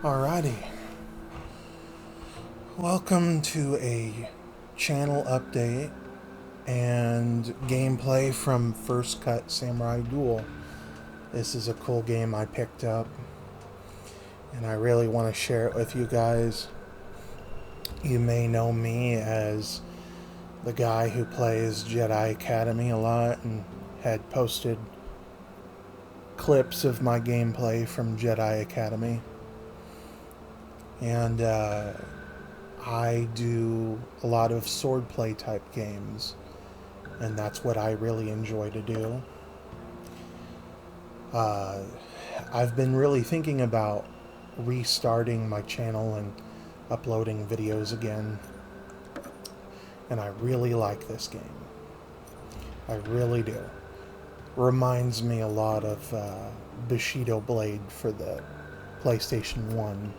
Alrighty, welcome to a channel update and gameplay from First Cut Samurai Duel. This is a cool game I picked up and I really want to share it with you guys. You may know me as the guy who plays Jedi Academy a lot and had posted clips of my gameplay from Jedi Academy. And I do a lot of swordplay type games, and that's what I really enjoy to do. Uh, I've been really thinking about restarting my channel and uploading videos again, and I really like this game. I really do. Reminds me a lot of Bushido Blade for the PlayStation 1,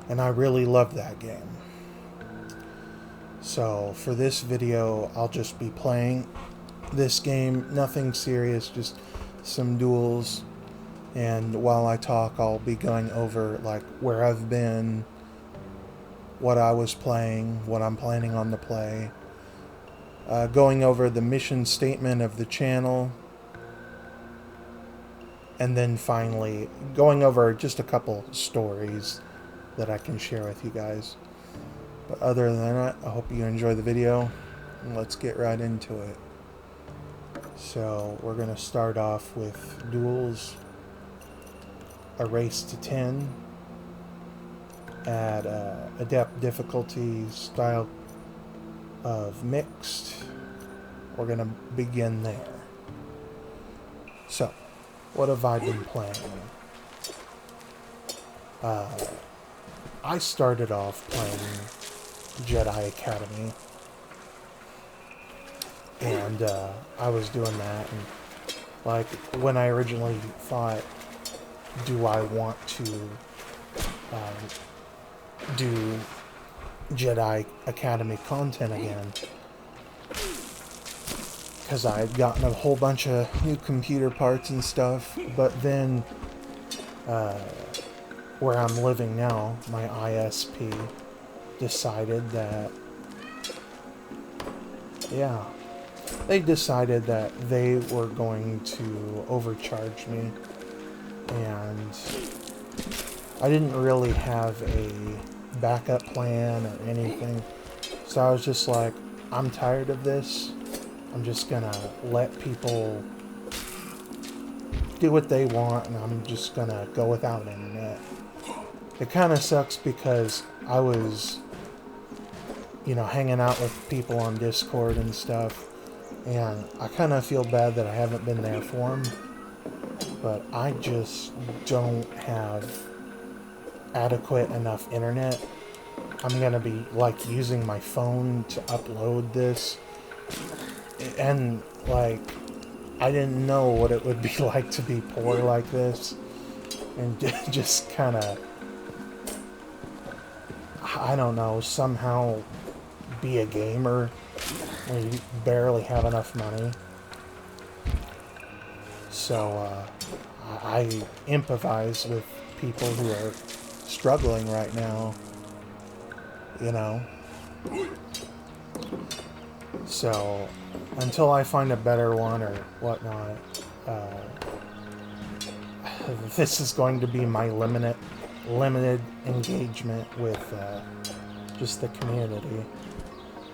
and I really love that game. So for this video, I'll just be playing this game, nothing serious, just some duels. And while I talk, I'll be going over like where I've been, what I was playing, what I'm planning on to play, going over the mission statement of the channel, and then finally going over just a couple stories that I can share with you guys. But other than that, I hope you enjoy the video, and let's get right into it. So we're going to start off with duels, a race to 10, at adept difficulty, style of mixed. We're going to begin there. So, what have I been playing? I started off playing Jedi Academy, and I was doing that, and like when I originally thought, do I want to do Jedi Academy content again, because I had gotten a whole bunch of new computer parts and stuff, but then where I'm living now, my ISP decided that, they decided that they were going to overcharge me, and I didn't really have a backup plan or anything, so I was just like, I'm tired of this. I'm just gonna let people do what they want, and I'm just gonna go without internet. It kind of sucks because I was, hanging out with people on Discord and stuff, and I kind of feel bad that I haven't been there for them, but I just don't have adequate enough internet. I'm gonna be like using my phone to upload this, and like I didn't know what it would be like to be poor like this, and just kind of, I don't know, somehow be a gamer when you barely have enough money. So I empathize with people who are struggling right now, you know. So until I find a better one or whatnot, this is going to be my limited engagement with just the community.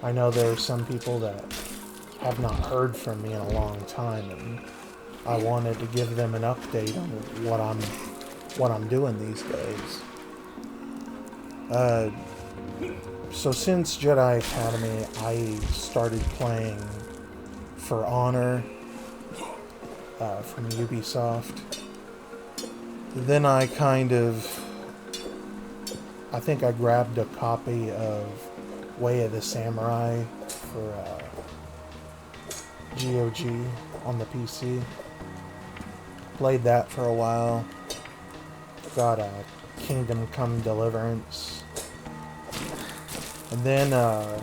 I know there are some people that have not heard from me in a long time, and I wanted to give them an update on what I'm doing these days. So since Jedi Academy, I started playing For Honor from Ubisoft. Then I think I grabbed a copy of Way of the Samurai for GOG on the PC. Played that for a while. Got a Kingdom Come Deliverance. And then I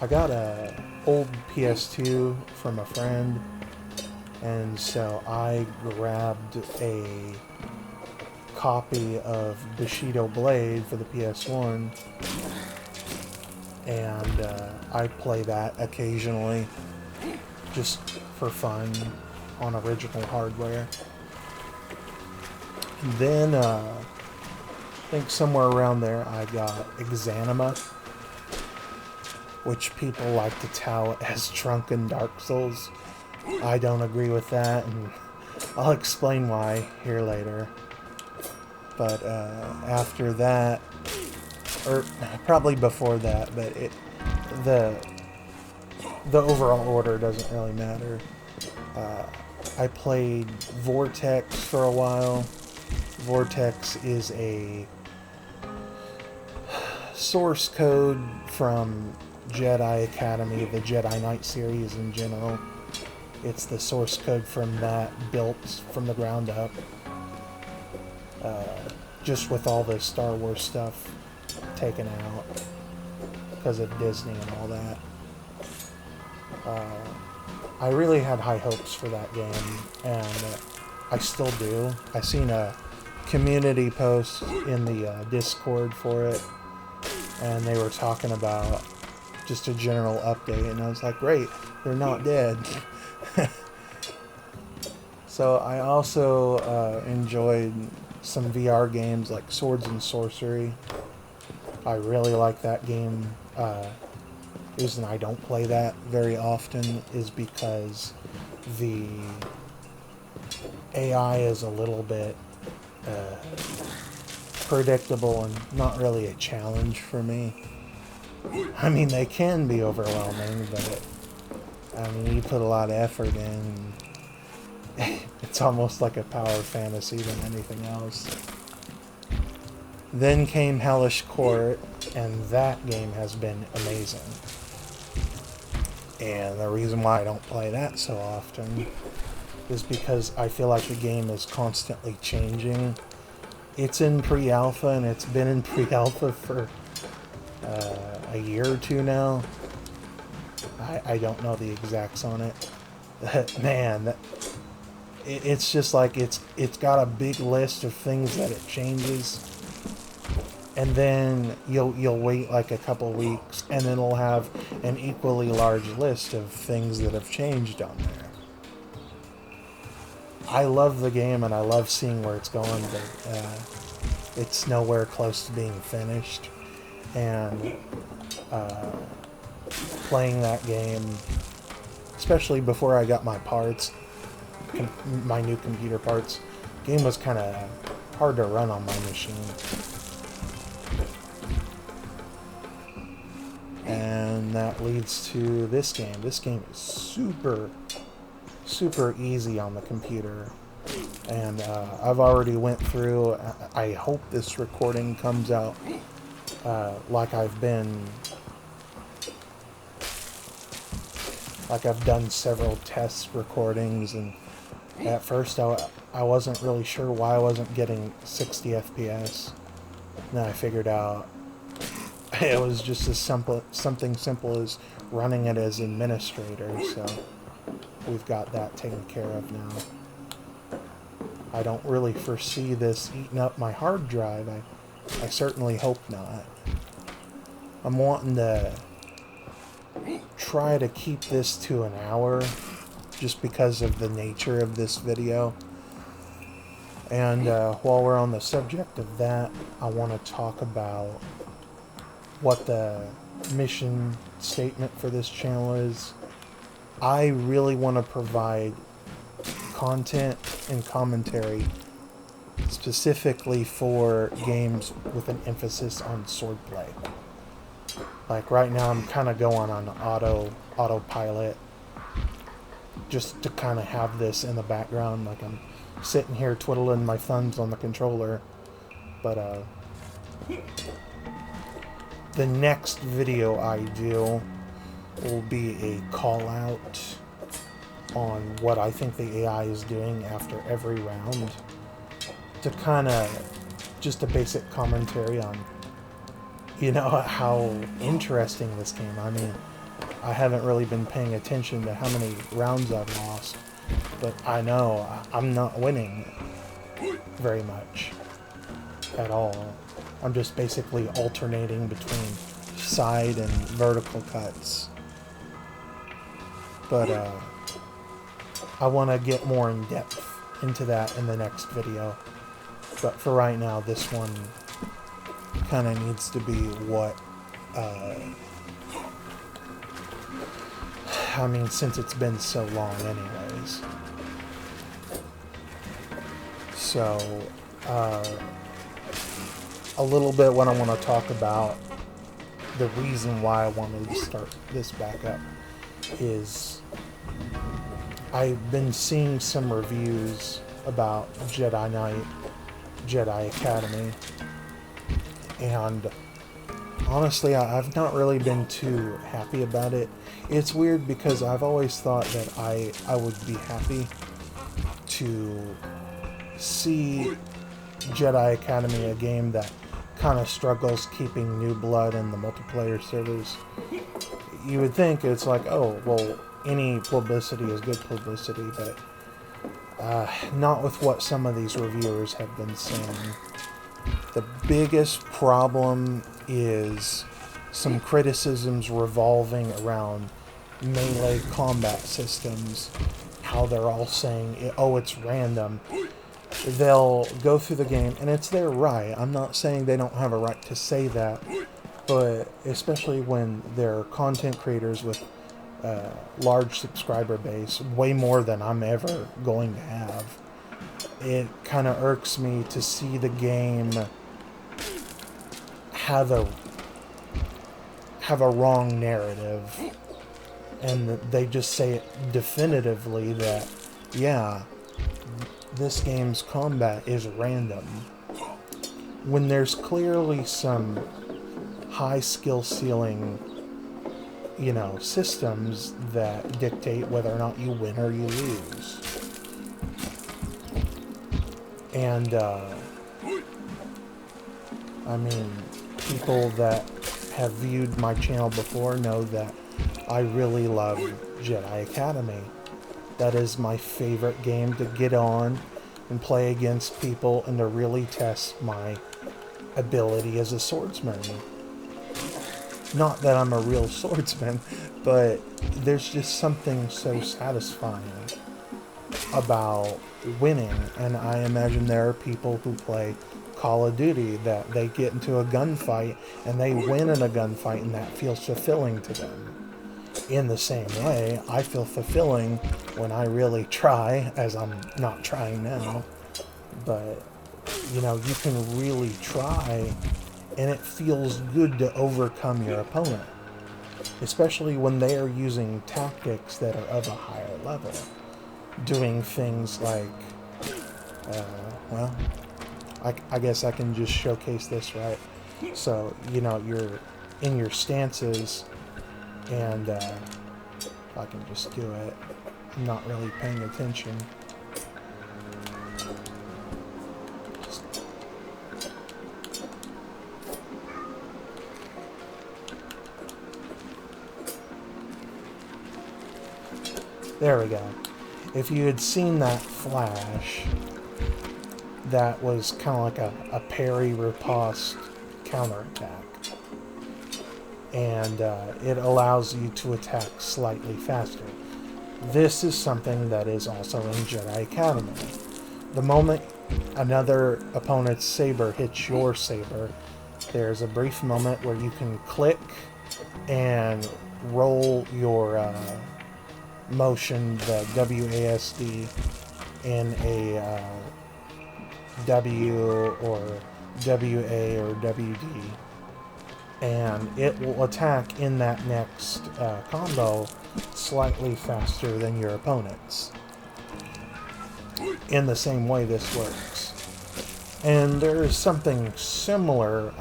got a old PS2 from a friend, and so I grabbed a copy of Bushido Blade for the PS1, and I play that occasionally, just for fun, on original hardware. And then, I think somewhere around there, I got Exanima, which people like to tout as Drunken Dark Souls. I don't agree with that, and I'll explain why here later. But after that, or probably before that, but the overall order doesn't really matter. I played Vortex for a while. Vortex is a source code from Jedi Academy, the Jedi Knight series in general. It's the source code from that, built from the ground up. Just with all the Star Wars stuff taken out because of Disney and all that. I really had high hopes for that game, and I still do. I seen a community post in the Discord for it, and they were talking about just a general update, and I was like, great, they're not dead. So I also enjoyed some VR games like Swords and Sorcery. I really like that game. The reason I don't play that very often is because the AI is a little bit predictable and not really a challenge for me. I mean, they can be overwhelming, but I mean, you put a lot of effort in. It's almost like a power fantasy than anything else. Then came Hellish Court, and that game has been amazing. And the reason why I don't play that so often is because I feel like the game is constantly changing. It's in pre-alpha, and it's been in pre-alpha for a year or two now. I don't know the exacts on it. Man, it's just like it's got a big list of things that it changes, and then you'll wait like a couple weeks, and then it'll have an equally large list of things that have changed on there. I love the game, and I love seeing where it's going, but it's nowhere close to being finished. And playing that game, especially before I got my parts, my new computer parts, game was kind of hard to run on my machine. And that leads to this game. This game is super easy on the computer, and I've already went through. I hope this recording comes out like I've done several test recordings, and at first I wasn't really sure why I wasn't getting 60 FPS. Then I figured out it was just something simple as running it as administrator, so we've got that taken care of now. I don't really foresee this eating up my hard drive. I certainly hope not. I'm wanting to try to keep this to an hour, just because of the nature of this video. And while we're on the subject of that, I want to talk about what the mission statement for this channel is. I really want to provide content and commentary specifically for games with an emphasis on swordplay. Like right now I'm kind of going on autopilot, just to kind of have this in the background, like I'm sitting here twiddling my thumbs on the controller. But the next video I do will be a call out on what I think the AI is doing after every round, to kind of just a basic commentary on, you know, how interesting this game. I mean, I haven't really been paying attention to how many rounds I've lost, but I know I'm not winning very much. at all. I'm just basically alternating between side and vertical cuts. But I want to get more in depth into that in the next video. But for right now, this one kind of needs to be what, I mean, since it's been so long anyways. So, a little bit what I want to talk about, the reason why I wanted to start this back up is I've been seeing some reviews about Jedi Knight, Jedi Academy, and honestly, I've not really been too happy about it. It's weird because I've always thought that I would be happy to see Jedi Academy, a game that kind of struggles keeping new blood in the multiplayer servers. You would think it's like, oh, well, any publicity is good publicity, but not with what some of these reviewers have been saying. The biggest problem is some criticisms revolving around melee combat systems, how they're all saying, oh, it's random. They'll go through the game, and it's their right. I'm not saying they don't have a right to say that, but especially when they're content creators with a large subscriber base, way more than I'm ever going to have, it kind of irks me to see the game have a wrong narrative, and they just say it definitively that, yeah, this game's combat is random, when there's clearly some high skill ceiling, you know, systems that dictate whether or not you win or you lose. And I mean, people that have viewed my channel before know that I really love Jedi Academy. That is my favorite game to get on and play against people and to really test my ability as a swordsman. Not that I'm a real swordsman, but there's just something so satisfying about winning. And I imagine there are people who play Call of Duty that they get into a gunfight and they win in a gunfight, and that feels fulfilling to them. In the same way, I feel fulfilling when I really try, as I'm not trying now, but, you know, you can really try, and it feels good to overcome your opponent, especially when they are using tactics that are of a higher level, doing things like, well, I guess I can just showcase this, right? So, you know, you're in your stances, and if I can just do it, I'm not really paying attention. There we go. If you had seen that flash, that was kind of like a parry riposte counterattack. And it allows you to attack slightly faster. This is something that is also in Jedi Academy. The moment another opponent's saber hits your saber, there's a brief moment where you can click and roll your motion, the WASD, in a W or WA or WD, and it will attack in that next combo slightly faster than your opponent's. In the same way this works. And there is something similar,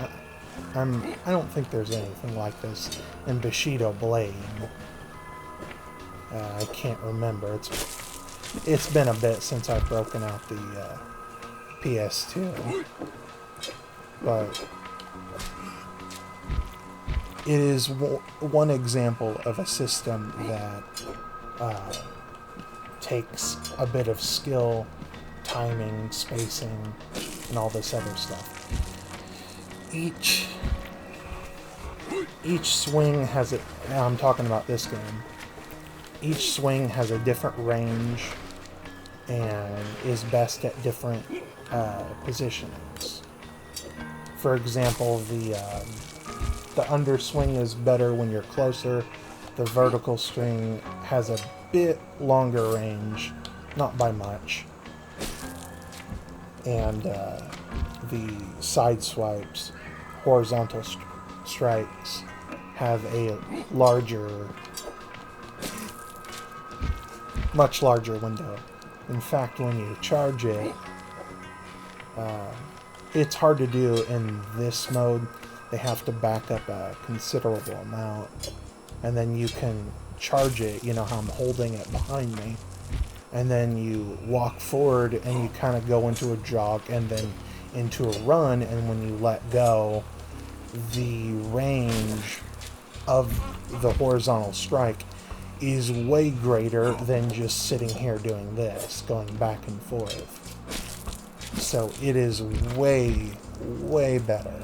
I don't think there's anything like this in Bushido Blade. I can't remember. It's been a bit since I've broken out the PS2, but it is one example of a system that takes a bit of skill, timing, spacing, and all this other stuff. each swing has a... I'm talking about this game. Each swing has a different range and is best at different positionings. For example, the underswing is better when you're closer. The vertical swing has a bit longer range, not by much. And the side swipes, horizontal strikes, have a larger, much larger window. In fact, when you charge it, it's hard to do in this mode. They have to back up a considerable amount, and then you can charge it. You know how I'm holding it behind me, and then you walk forward and you kind of go into a jog and then into a run, and when you let go, the range of the horizontal strike is way greater than just sitting here doing this, going back and forth. So it is way, way better.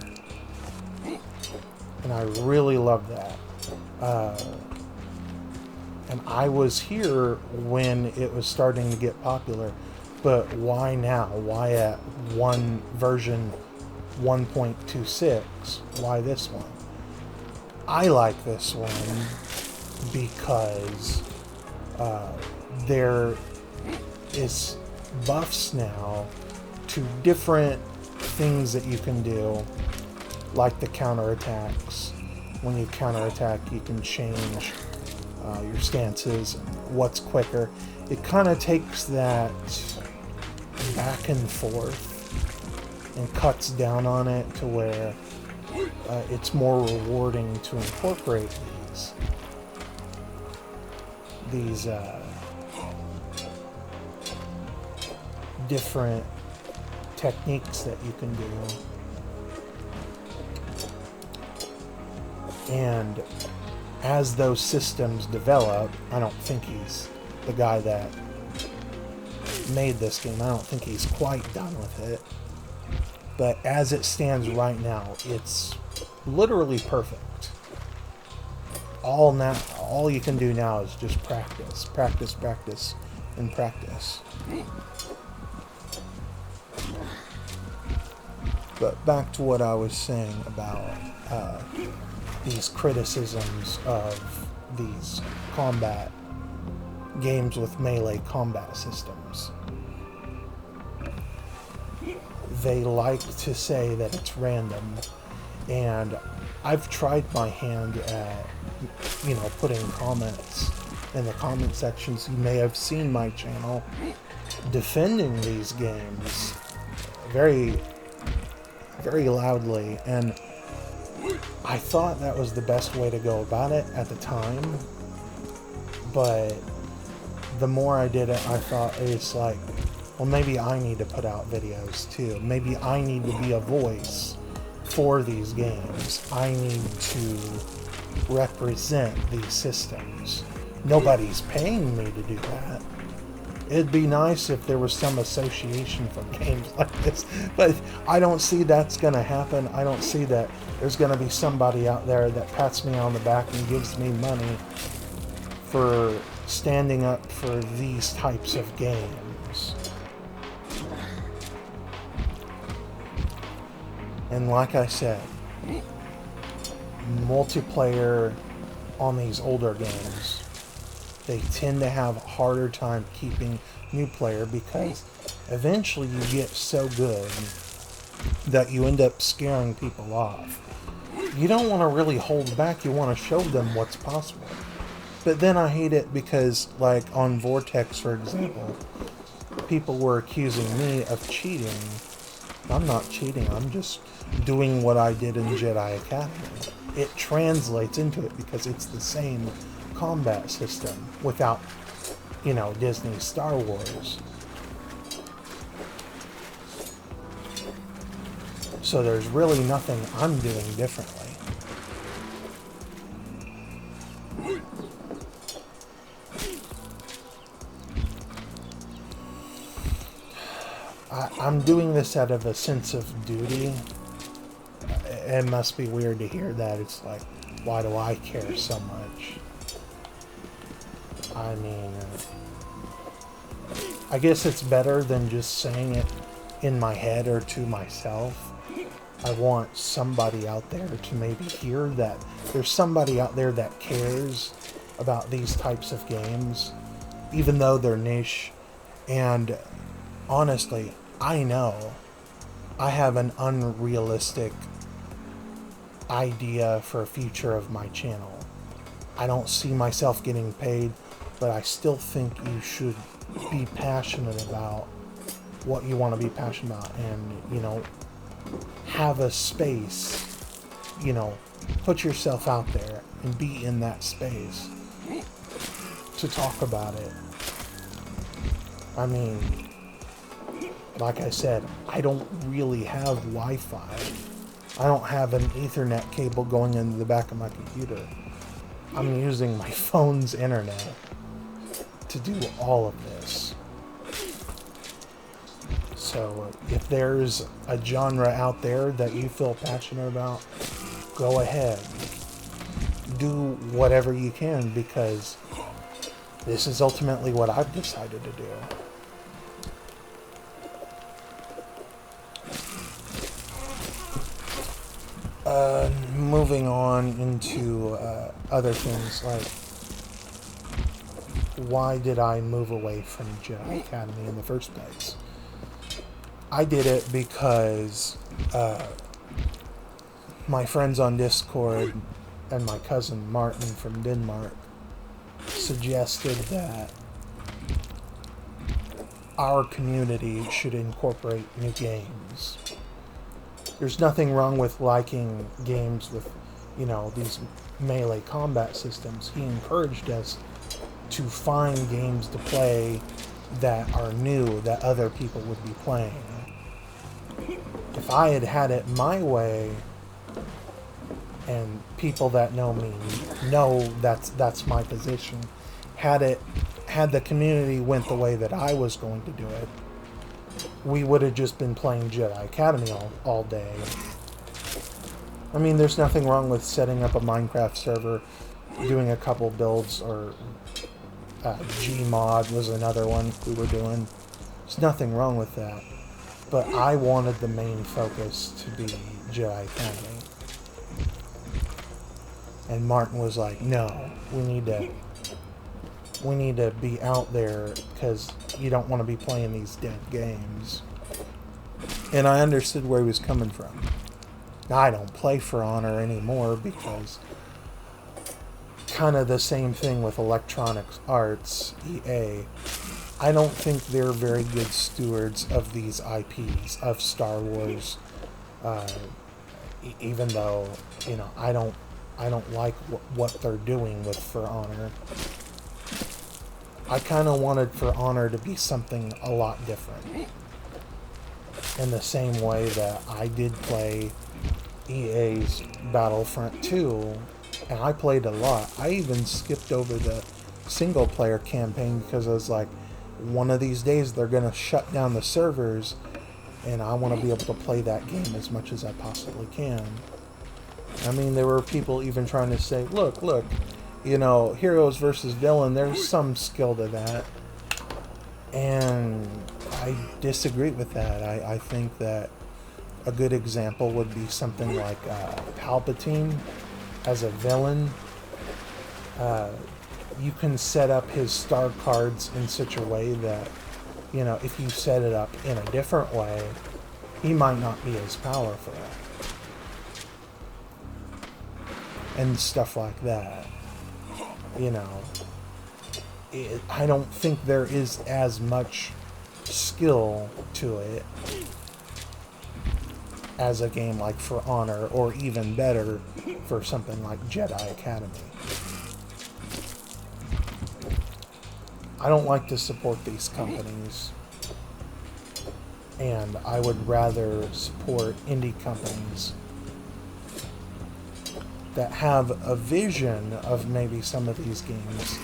And I really love that. And I was here when it was starting to get popular, but why now? Why at version 1.26? Why this one? I like this one because there is buffs now to different things that you can do, like the counterattacks. When you counterattack, you can change your stances and what's quicker. It kind of takes that back and forth and cuts down on it to where it's more rewarding to incorporate these different techniques that you can do. And as those systems develop, I don't think he's the guy that made this game. I don't think he's quite done with it. But as it stands right now, it's literally perfect. All you can do now is just practice, practice, practice, and practice. But back to what I was saying about these criticisms of these combat games with melee combat systems. They like to say that it's random, and I've tried my hand at, putting comments in the comment sections. You may have seen my channel defending these games very, very loudly, and I thought that was the best way to go about it at the time, but the more I did it, I thought it's like, well, maybe I need to put out videos too. Maybe I need to be a voice for these games. I need to represent these systems. Nobody's paying me to do that. It'd be nice if there was some association for games like this, but I don't see that's going to happen. I don't see that there's going to be somebody out there that pats me on the back and gives me money for standing up for these types of games. And like I said, multiplayer on these older games, they tend to have a harder time keeping new player because eventually you get so good that you end up scaring people off. You don't want to really hold back, you want to show them what's possible. But then I hate it because, like on Vortex, for example, people were accusing me of cheating. I'm not cheating, I'm just doing what I did in Jedi Academy. It translates into it because it's the same combat system without, Disney Star Wars. So there's really nothing I'm doing differently. I'm doing this out of a sense of duty it must be weird to hear that. It's like, why do I care so much? I mean, I guess it's better than just saying it in my head or to myself. I want somebody out there to maybe hear that there's somebody out there that cares about these types of games, even though they're niche. And honestly, I know I have an unrealistic idea for a future of my channel. I don't see myself getting paid, but I still think you should be passionate about what you want to be passionate about, and, you know, have a space, you know, put yourself out there and be in that space to talk about it. I mean, like I said, I don't really have Wi-Fi. I don't have an Ethernet cable going into the back of my computer. I'm using my phone's internet to do all of this. So if there's a genre out there that you feel passionate about, go ahead. Do whatever you can, because this is ultimately what I've decided to do. Moving on into other things, like, why did I move away from Jedi Academy in the first place? I did it because my friends on Discord and my cousin Martin from Denmark suggested that our community should incorporate new games. There's nothing wrong with liking games with, you know, these melee combat systems. He encouraged us to find games to play that are new, that other people would be playing. If I had had it my way, and people that know me know that's my position, had the community went the way that I was going to do it, we would have just been playing Jedi Academy all day. I mean, there's nothing wrong with setting up a Minecraft server, doing a couple builds, or Gmod was another one we were doing. There's nothing wrong with that. But I wanted the main focus to be Jedi Academy. And Martin was like, no, we need to be out there, because you don't want to be playing these dead games. And I understood where he was coming from. Now, I don't play For Honor anymore, because kind of the same thing with Electronic Arts, EA. I don't think they're very good stewards of these IPs, of Star Wars, even though, you know, I don't like what they're doing with For Honor. I kind of wanted For Honor to be something a lot different. In the same way that I did play EA's Battlefront 2, and I played a lot. I even skipped over the single-player campaign because I was like, one of these days they're going to shut down the servers, and I want to be able to play that game as much as I possibly can. I mean, there were people even trying to say, look, you know, heroes versus villain, there's some skill to that. And I disagree with that. I think that a good example would be something like Palpatine as a villain. You can set up his star cards in such a way that, you know, if you set it up in a different way, he might not be as powerful. And stuff like that. You know, I don't think there is as much skill to it as a game like For Honor, or even better, for something like Jedi Academy. I don't like to support these companies, and I would rather support indie companies that have a vision of maybe some of these games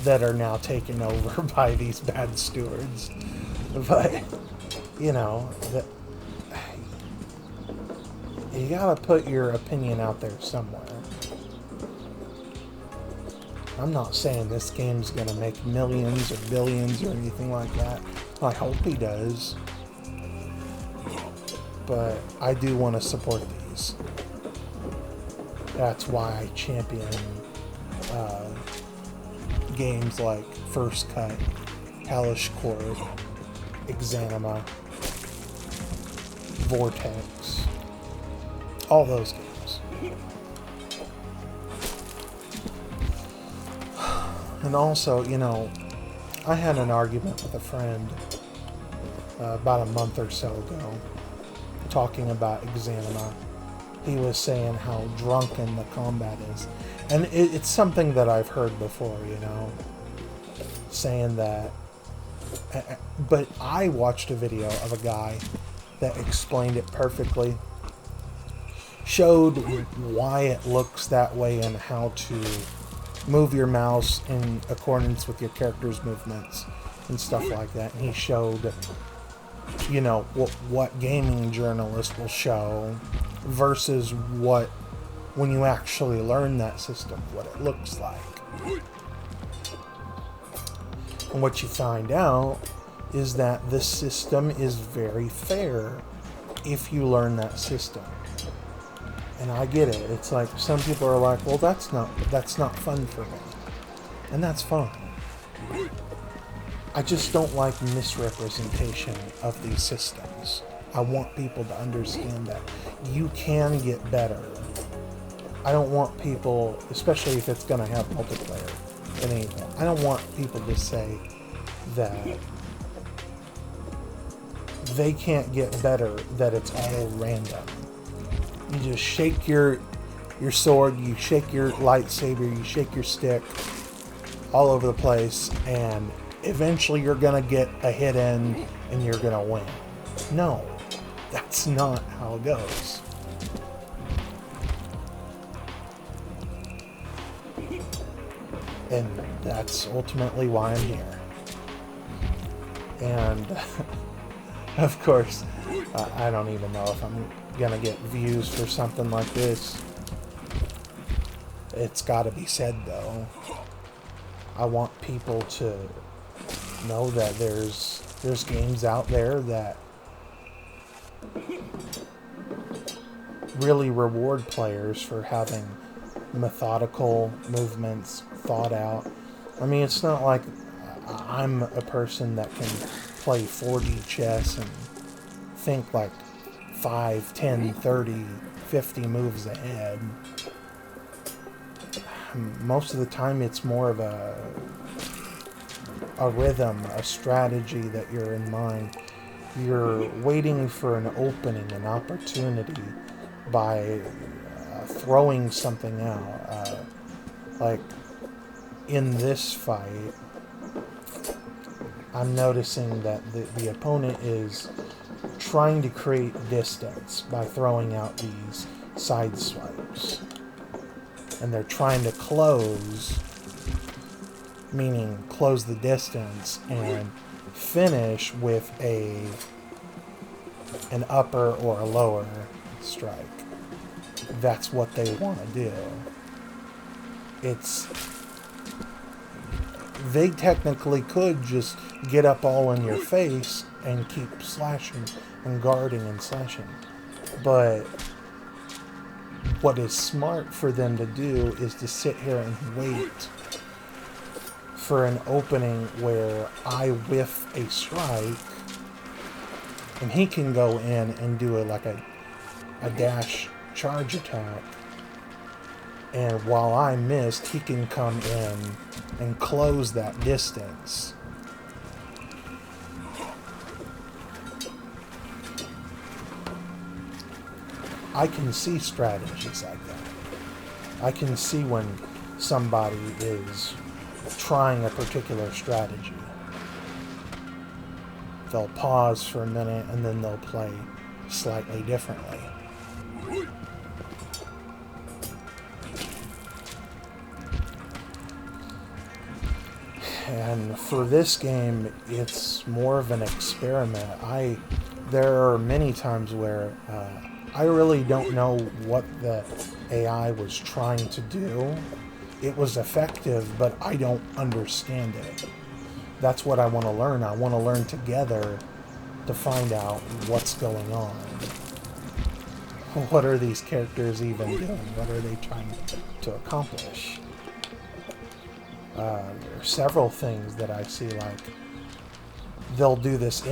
that are now taken over by these bad stewards. But, you know, You gotta put your opinion out there somewhere. I'm not saying this game's gonna make millions or billions or anything like that. I hope he does. But I do want to support these. That's why I champion games like First Cut, Hellish Court, Exanima, Vortex, all those games. And also, you know, I had an argument with a friend about a month or so ago, talking about Exanima. He was saying how drunken the combat is. And it's something that I've heard before, you know, saying that. But I watched a video of a guy that explained it perfectly, showed why it looks that way and how to move your mouse in accordance with your character's movements and stuff like that. And he showed, you know, what gaming journalists will show versus what, when you actually learn that system, what it looks like. And what you find out is that this system is very fair if you learn that system. And I get it. It's like some people are like, well, that's not fun for me. And that's fine. I just don't like misrepresentation of these systems. I want people to understand that you can get better. I don't want people, especially if it's going to have multiplayer in anything, I don't want people to say that they can't get better, that it's all random. You just shake your sword, you shake your lightsaber, you shake your stick all over the place, and eventually you're going to get a hit in and you're going to win. No, that's not how it goes. And that's ultimately why I'm here. And of course, I don't even know if I'm gonna get views for something like this. It's gotta be said though. I want people to know that there's games out there that really reward players for having methodical movements thought out. I mean, it's not like I'm a person that can play 4D chess and think like 5, 10, 30, 50 moves ahead. Most of the time it's more of a rhythm, a strategy that you're in mind. You're waiting for an opening, an opportunity by throwing something out. Like in this fight, I'm noticing that the opponent is trying to create distance by throwing out these side swipes. And they're trying to close, meaning close the distance, and finish with an upper or a lower strike. That's what they want to do. They technically could just get up all in your face and keep slashing and guarding and slashing. But what is smart for them to do is to sit here and wait for an opening where I whiff a strike and he can go in and do a dash charge attack, and while I missed, he can come in and close that distance. I can see strategies like that. I can see when somebody is trying a particular strategy. They'll pause for a minute and then they'll play slightly differently. And for this game, it's more of an experiment. There are many times where I really don't know what the AI was trying to do. It was effective, but I don't understand it. That's what I want to learn. I want to learn together to find out what's going on. What are these characters even doing? What are they trying to accomplish? There are several things that I see, like they'll do this,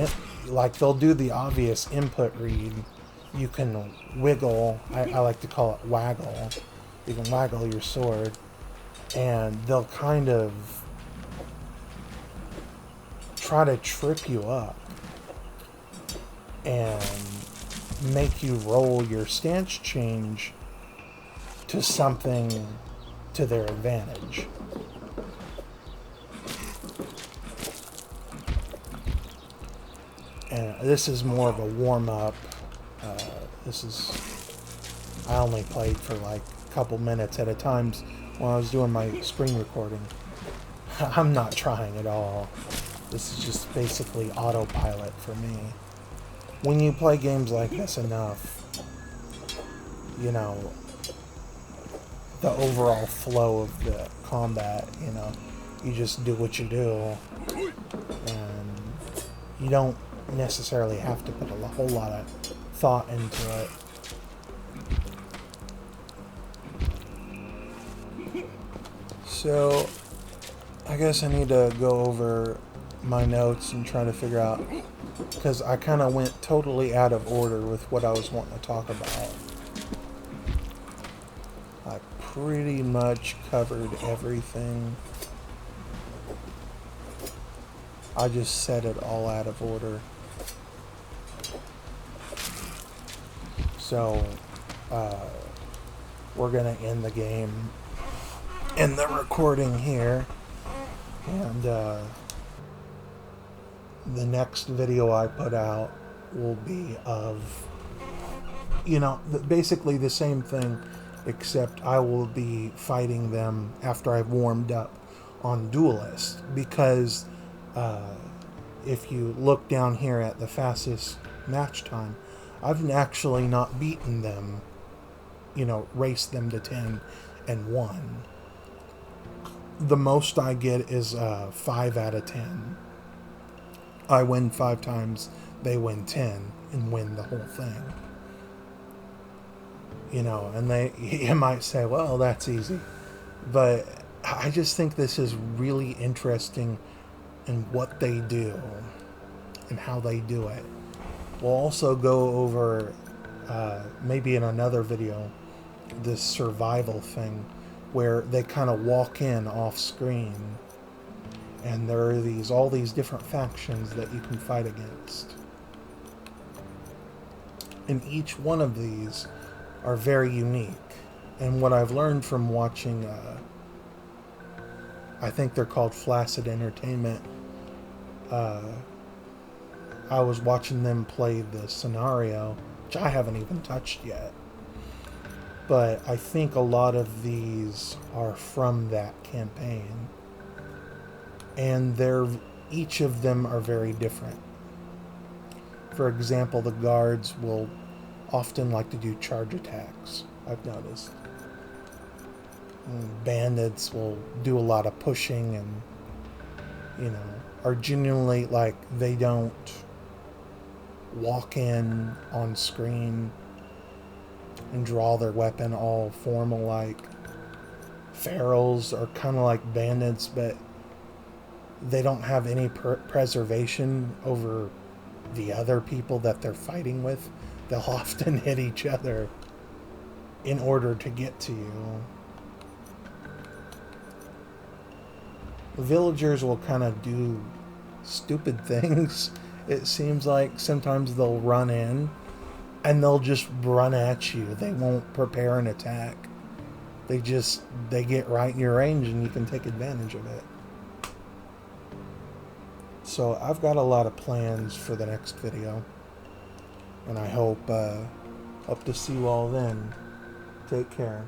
like they'll do the obvious input read. You can wiggle, I like to call it waggle. You can waggle your sword, and they'll kind of try to trip you up and make you roll your stance change to something to their advantage. And this is more of a warm-up. I only played for like a couple minutes at a time when I was doing my screen recording. I'm not trying at all. This is just basically autopilot for me. When you play games like this enough, you know, the overall flow of the combat, you know, you just do what you do, and you don't necessarily have to put a whole lot of thought into it. So, I guess I need to go over my notes and try to figure out, because I kind of went totally out of order with what I was wanting to talk about. I pretty much covered everything. I just said it all out of order. So, we're going to end the game and the recording here. And the next video I put out will be of, you know, basically the same thing, except I will be fighting them after I've warmed up on Duelist, because if you look down here at the fastest match time, I've actually not beaten them, you know, raced them to 10 and won. The most I get is 5 out of 10. I win 5 times, they win 10, and win the whole thing. You know, and you might say, well, that's easy. But I just think this is really interesting in what they do and how they do it. We'll also go over, maybe in another video, this survival thing, where they kind of walk in off screen, and there are all these different factions that you can fight against. And each one of these are very unique. And what I've learned from watching, I think they're called Flaccid Entertainment, I was watching them play the scenario, which I haven't even touched yet. But I think a lot of these are from that campaign. And each of them are very different. For example, the guards will often like to do charge attacks, I've noticed. And bandits will do a lot of pushing and, you know, are genuinely, like, they don't walk in on screen and draw their weapon all formal like. Ferals are kind of like bandits, but they don't have any preservation over the other people that they're fighting with. They'll often hit each other in order to get to you. The villagers will kind of do stupid things. It seems like sometimes they'll run in and they'll just run at you. They won't prepare an attack. They get right in your range and you can take advantage of it. So I've got a lot of plans for the next video, and I hope to see you all then. Take care.